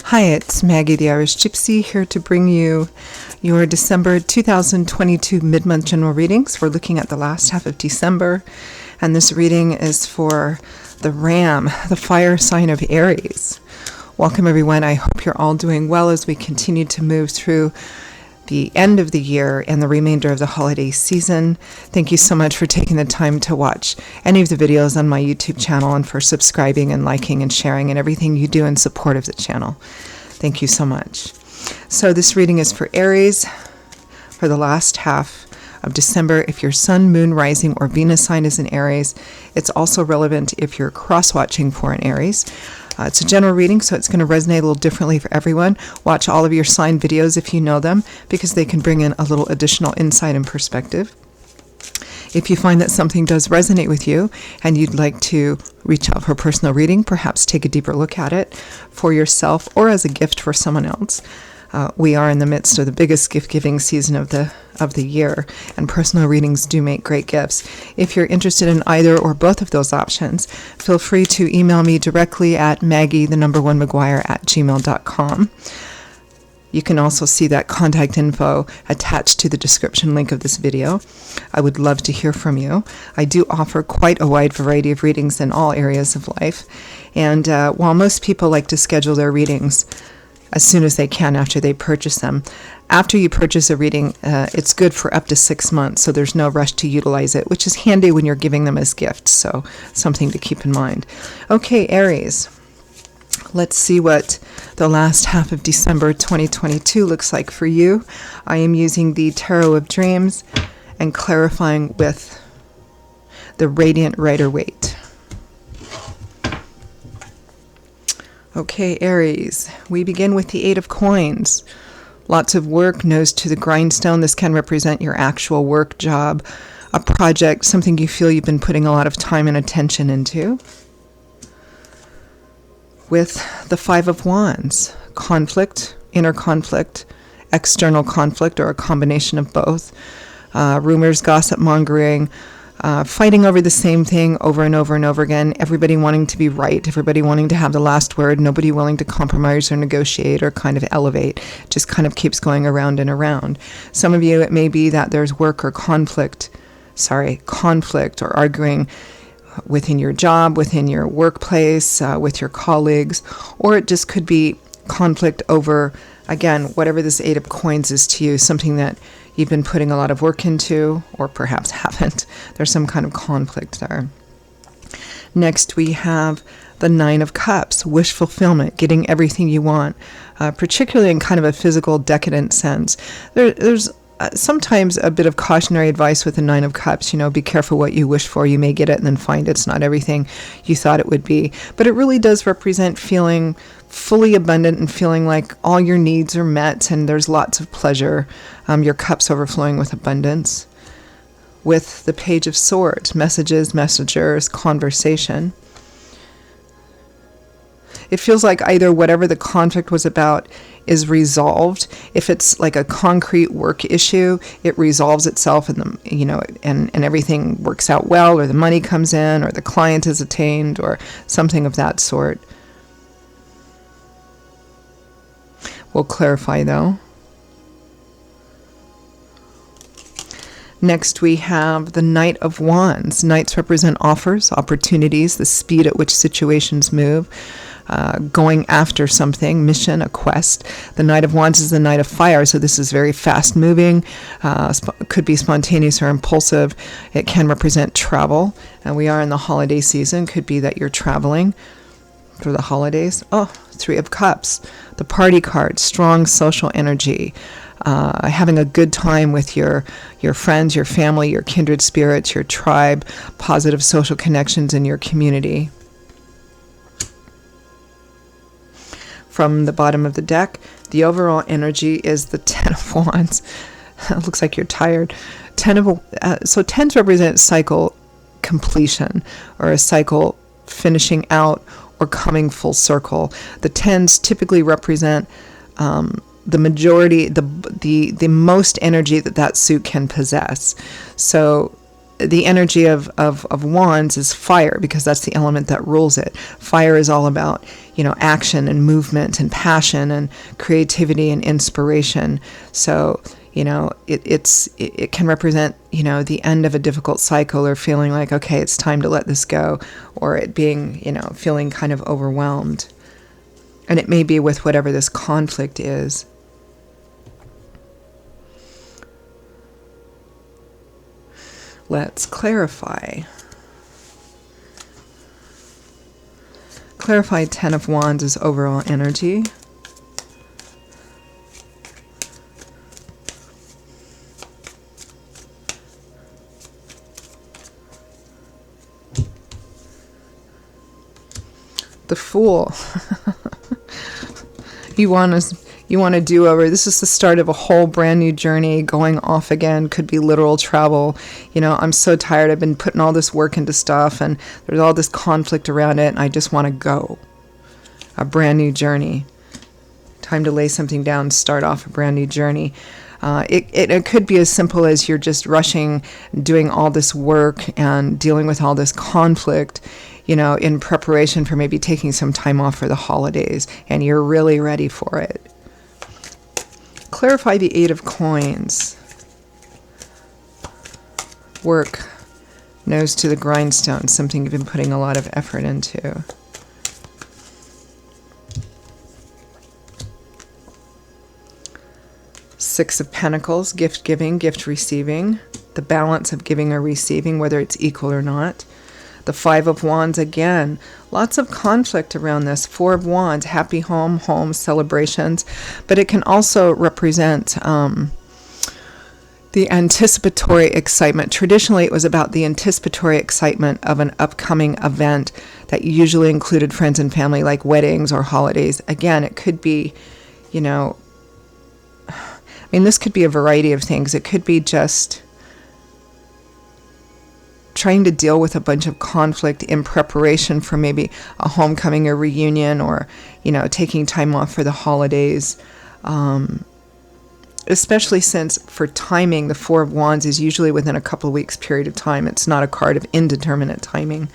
Hi, it's Maggie the Irish Gypsy here to bring you your December 2022 mid-month general readings. We're looking at the last half of December, and this reading is for the Ram, the fire sign of Aries. Welcome everyone. I hope you're all doing well as we continue to move through the end of the year and the remainder of the holiday season. Thank you so much for taking the time to watch any of the videos on my YouTube channel and for subscribing and liking and sharing and everything you do in support of the channel. Thank you so much. So this reading is for Aries for the last half of December. If your Sun, Moon, Rising, or Venus sign is in Aries, it's also relevant if you're cross-watching for an Aries. It's a general reading, so it's going to resonate a little differently for everyone. Watch all of your sign videos if you know them, because they can bring in a little additional insight and perspective. If you find that something does resonate with you and you'd like to reach out for a personal reading, perhaps take a deeper look at it for yourself or as a gift for someone else. We are in the midst of the biggest gift-giving season of the year, and personal readings do make great gifts. If you're interested in either or both of those options, feel free to email me directly at maggie1maguire@gmail.com. You can also see that contact info attached to the description link of this video. I would love to hear from you. I do offer quite a wide variety of readings in all areas of life, and while most people like to schedule their readings as soon as they can after they purchase them, after you purchase a reading, it's good for up to 6 months, so there's no rush to utilize it, which is handy when you're giving them as gifts, so something to keep in mind. Okay, Aries, let's see what the last half of December 2022 looks like for you. I am using the Tarot of Dreams and clarifying with the Radiant Rider-Waite. Okay, Aries, we begin with the 8 of Coins. Lots of work, nose to the grindstone. This can represent your actual work job, a project, something you feel you've been putting a lot of time and attention into. With the 5 of Wands, conflict, inner conflict, external conflict, or a combination of both. Rumors, gossip mongering, fighting over the same thing over and over and over again, everybody wanting to be right, everybody wanting to have the last word, nobody willing to compromise or negotiate or kind of elevate, just kind of keeps going around and around. Some of you, it may be that there's work or conflict or arguing within your job, within your workplace, with your colleagues, or it just could be conflict over, again, whatever this 8 of Coins is to you, something that you've been putting a lot of work into, or perhaps haven't. There's some kind of conflict there. Next, we have the 9 of Cups, wish fulfillment, getting everything you want, particularly in kind of a physical, decadent sense. There's sometimes a bit of cautionary advice with the 9 of Cups. Be careful what you wish for. You may get it and then find it's not everything you thought it would be. But it really does represent feeling fully abundant and feeling like all your needs are met and there's lots of pleasure. Your cup's overflowing with abundance. With the Page of Swords, messages, messengers, conversation. It feels like either whatever the conflict was about is resolved. If it's like a concrete work issue, it resolves itself and and everything works out well, or the money comes in, or the client is attained, or something of that sort. We'll clarify though. Next, we have the Knight of Wands. Knights represent offers, opportunities, the speed at which situations move, going after something, mission, a quest. The Knight of Wands is the Knight of Fire, so this is very fast-moving, could be spontaneous or impulsive. It can represent travel, and we are in the holiday season. Could be that you're traveling for the holidays. Oh, 3 of Cups, the party card, strong social energy. Having a good time with your friends, your family, your kindred spirits, your tribe, positive social connections in your community. From the bottom of the deck, the overall energy is the 10 of Wands. It looks like you're tired. So 10s represent cycle completion, or a cycle finishing out or coming full circle. The 10s typically represent the majority, the most energy that suit can possess. So the energy of wands is fire, because that's the element that rules it. Fire is all about, action and movement and passion and creativity and inspiration. So, it can represent, the end of a difficult cycle, or feeling like, okay, it's time to let this go, or it being, feeling kind of overwhelmed. And it may be with whatever this conflict is. Let's clarify. Clarify 10 of Wands is overall energy. The Fool. You want to do over. This is the start of a whole brand new journey, going off again. Could be literal travel. I'm so tired. I've been putting all this work into stuff, and there's all this conflict around it, and I just want to go. A brand new journey. Time to lay something down, start off a brand new journey. It could be as simple as you're just rushing, doing all this work and dealing with all this conflict, in preparation for maybe taking some time off for the holidays, and you're really ready for it. Clarify the 8 of Coins. Work. Nose to the grindstone. Something you've been putting a lot of effort into. Six of Pentacles. Gift giving, gift receiving. The balance of giving or receiving, whether it's equal or not. The 5 of Wands again. Lots of conflict around this. 4 of Wands, happy home celebrations. But it can also represent the anticipatory excitement. Traditionally, it was about the anticipatory excitement of an upcoming event that usually included friends and family, like weddings or holidays. Again, it could be, this could be a variety of things. It could be just trying to deal with a bunch of conflict in preparation for maybe a homecoming or reunion, or, taking time off for the holidays. Especially since for timing, the 4 of Wands is usually within a couple of weeks period of time. It's not a card of indeterminate timing.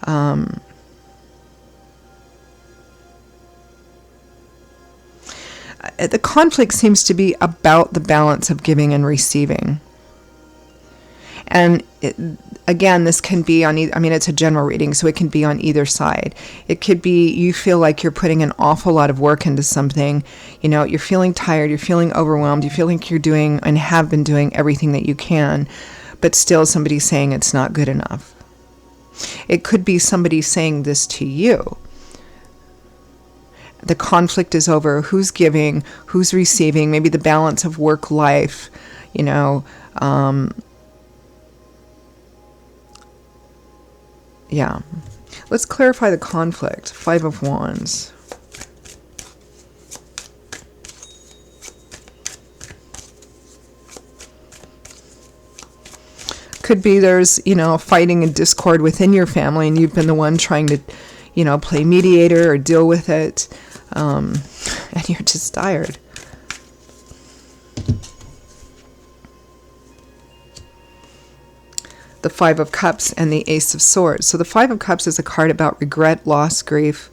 The conflict seems to be about the balance of giving and receiving. And again, this can be on it's a general reading, so it can be on either side. It could be you feel like you're putting an awful lot of work into something. You're feeling tired, you're feeling overwhelmed, you feel like you're doing and have been doing everything that you can, but still somebody's saying it's not good enough. It could be somebody saying this to you. The conflict is over who's giving, who's receiving, maybe the balance of work life, Yeah. Let's clarify the conflict. 5 of Wands. Could be there's, fighting and discord within your family, and you've been the one trying to, play mediator or deal with it, and you're just tired. The 5 of Cups and the Ace of Swords. So the 5 of Cups is a card about regret, loss, grief.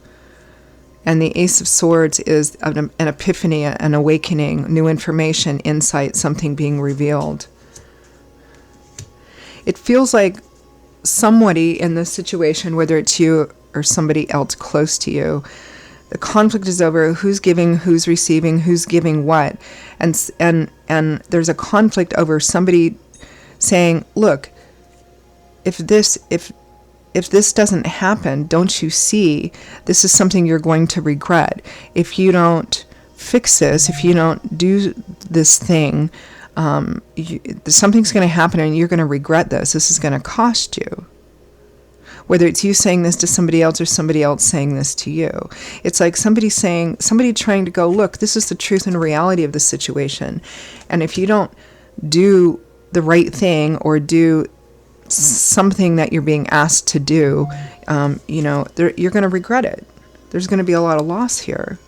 And the Ace of Swords is an epiphany, an awakening, new information, insight, something being revealed. It feels like somebody in this situation, whether it's you or somebody else close to you, the conflict is over who's giving, who's receiving, who's giving what. And there's a conflict over somebody saying, look, if this doesn't happen, don't you see this is something you're going to regret? If you don't fix this, if you don't do this thing, something's going to happen and you're going to regret this. This is going to cost you. Whether it's you saying this to somebody else or somebody else saying this to you. It's like somebody trying to go, look, this is the truth and reality of the situation. And if you don't do the right thing or do something that you're being asked to do, you're going to regret it. There's going to be a lot of loss here.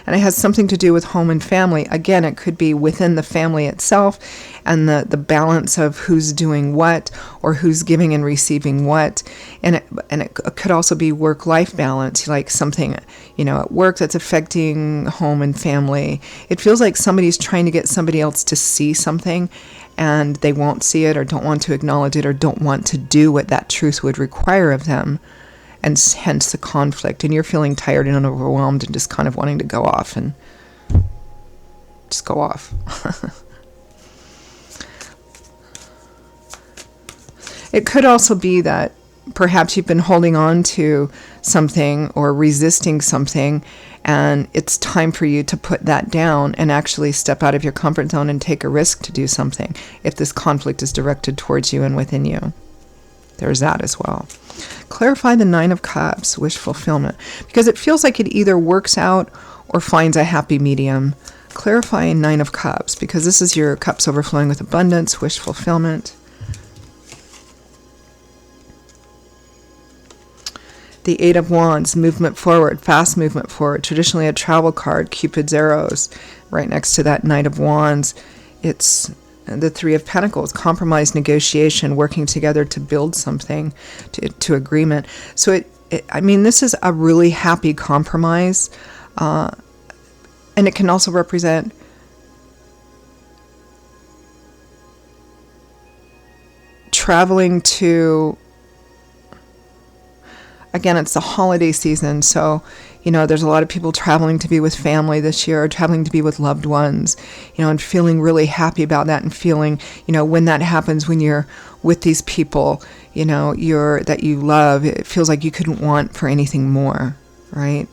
And it has something to do with home and family. Again, it could be within the family itself and the balance of who's doing what or who's giving and receiving what. And it could also be work-life balance, like something, at work that's affecting home and family. It feels like somebody's trying to get somebody else to see something and they won't see it or don't want to acknowledge it or don't want to do what that truth would require of them. And hence the conflict. And you're feeling tired and overwhelmed and just kind of wanting to go off and just go off. It could also be that perhaps you've been holding on to something or resisting something, and it's time for you to put that down and actually step out of your comfort zone and take a risk to do something if this conflict is directed towards you and within you. There's that as well. Clarify the 9 of Cups, wish fulfillment, because it feels like it either works out or finds a happy medium. Clarify 9 of Cups, because this is your cups overflowing with abundance, wish fulfillment. The 8 of Wands, movement forward, fast movement forward. Traditionally a travel card, Cupid's arrows. Right next to that Knight of Wands, it's the 3 of Pentacles, compromise, negotiation, working together to build something, to agreement. So this is a really happy compromise. And it can also represent traveling to, again, it's the holiday season, so, there's a lot of people traveling to be with family this year, or traveling to be with loved ones, and feeling really happy about that, and feeling, when that happens, when you're with these people, that you love, it feels like you couldn't want for anything more, right?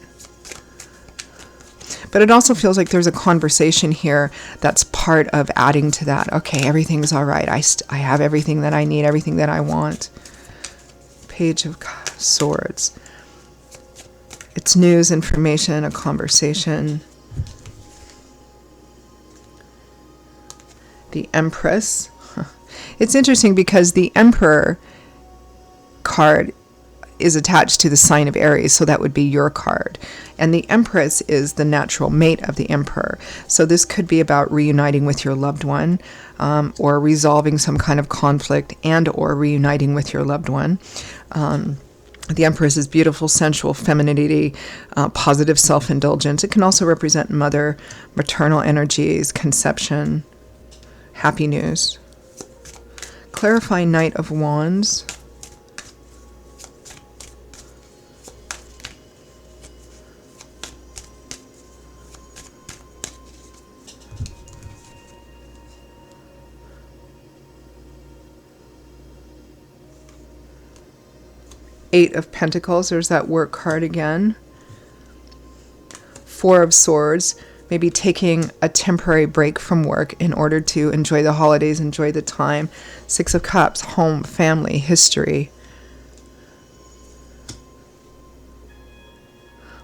But it also feels like there's a conversation here that's part of adding to that. Okay, everything's all right. I have everything that I need, everything that I want. Page of Swords. It's news, information, a conversation. The Empress. It's interesting because the Emperor card is attached to the sign of Aries, so that would be your card. And the Empress is the natural mate of the Emperor. So this could be about reuniting with your loved one, or resolving some kind of conflict, and or reuniting with your loved one. The Empress is beautiful, sensual, femininity, positive self-indulgence. It can also represent mother, maternal energies, conception, happy news. Clarify Knight of Wands. Eight of Pentacles, there's that work card again. 4 of Swords, maybe taking a temporary break from work in order to enjoy the holidays, enjoy the time. 6 of Cups, home, family, history.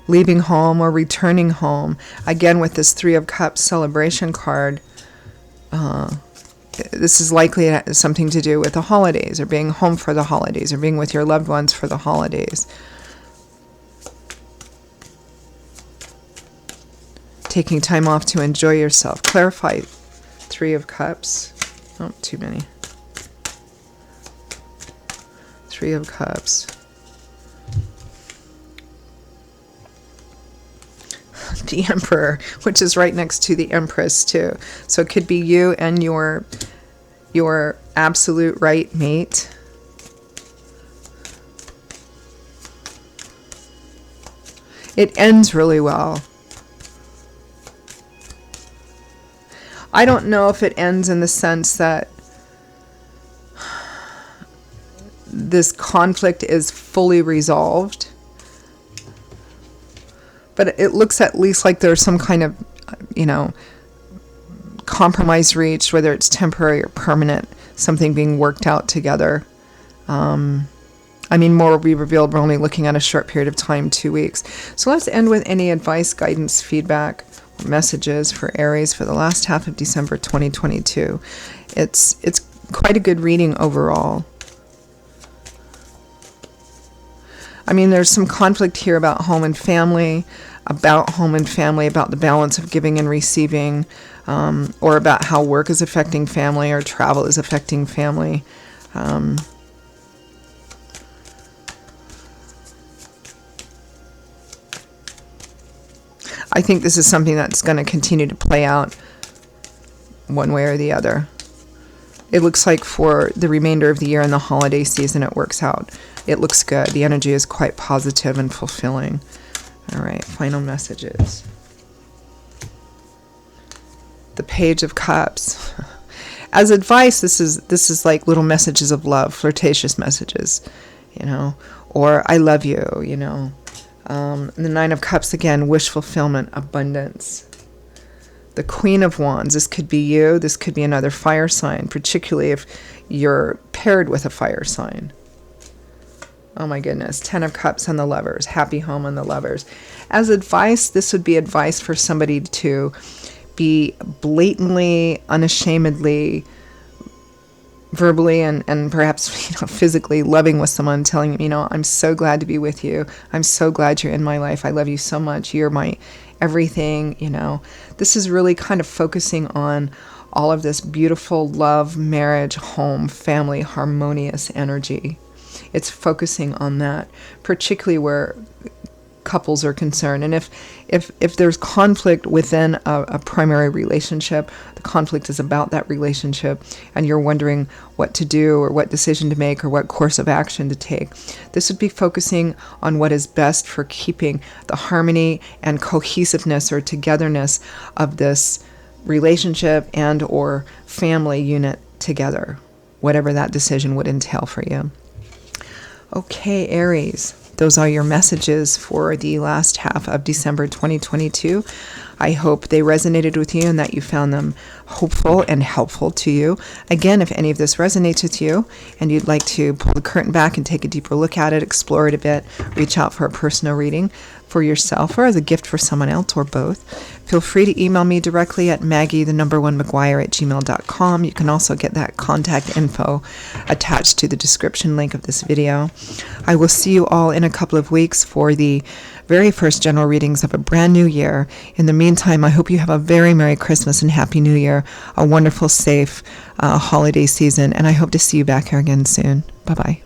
Leaving home or returning home. Again, with this 3 of Cups celebration card, this is likely something to do with the holidays, or being home for the holidays, or being with your loved ones for the holidays. Taking time off to enjoy yourself. Clarify 3 of Cups. Oh, too many. 3 of Cups. The Emperor, which is right next to the Empress too. So it could be you and your absolute right mate. It ends really well. I don't know if it ends in the sense that this conflict is fully resolved. But it looks at least like there's some kind of, compromise reached, whether it's temporary or permanent, something being worked out together. More will be revealed. We're only looking at a short period of time, 2 weeks. So let's end with any advice, guidance, feedback, or messages for Aries for the last half of December 2022. It's quite a good reading overall. I mean, there's some conflict here about home and family, about the balance of giving and receiving, or about how work is affecting family or travel is affecting family. I think this is something that's going to continue to play out one way or the other. It looks like for the remainder of the year and the holiday season, it works out. It looks good. The energy is quite positive and fulfilling. All right, final messages. The Page of Cups. As advice, this is like little messages of love, flirtatious messages, or I love you, the Nine of Cups, again, wish fulfillment, abundance. The Queen of Wands, this could be you, this could be another fire sign, particularly if you're paired with a fire sign. Oh my goodness, Ten of Cups on the Lovers, happy home on the Lovers. As advice, this would be advice for somebody to be blatantly, unashamedly, verbally and perhaps physically loving with someone, telling them, I'm so glad to be with you. I'm so glad you're in my life. I love you so much. You're my everything. This is really kind of focusing on all of this beautiful love, marriage, home, family, harmonious energy. It's focusing on that, particularly where couples are concerned. And if there's conflict within a primary relationship, the conflict is about that relationship, and you're wondering what to do or what decision to make or what course of action to take, this would be focusing on what is best for keeping the harmony and cohesiveness or togetherness of this relationship and or family unit together, whatever that decision would entail for you. Okay, Aries. Those are your messages for the last half of December 2022. I hope they resonated with you and that you found them hopeful and helpful to you. Again, if any of this resonates with you and you'd like to pull the curtain back and take a deeper look at it, explore it a bit, reach out for a personal reading for yourself or as a gift for someone else or both, feel free to email me directly at maggie1mcguire@gmail.com. You can also get that contact info attached to the description link of this video. I will see you all in a couple of weeks for the very first general readings of a brand new year. In the meantime, I hope you have a very Merry Christmas and Happy New Year, a wonderful, safe holiday season, and I hope to see you back here again soon. Bye-bye.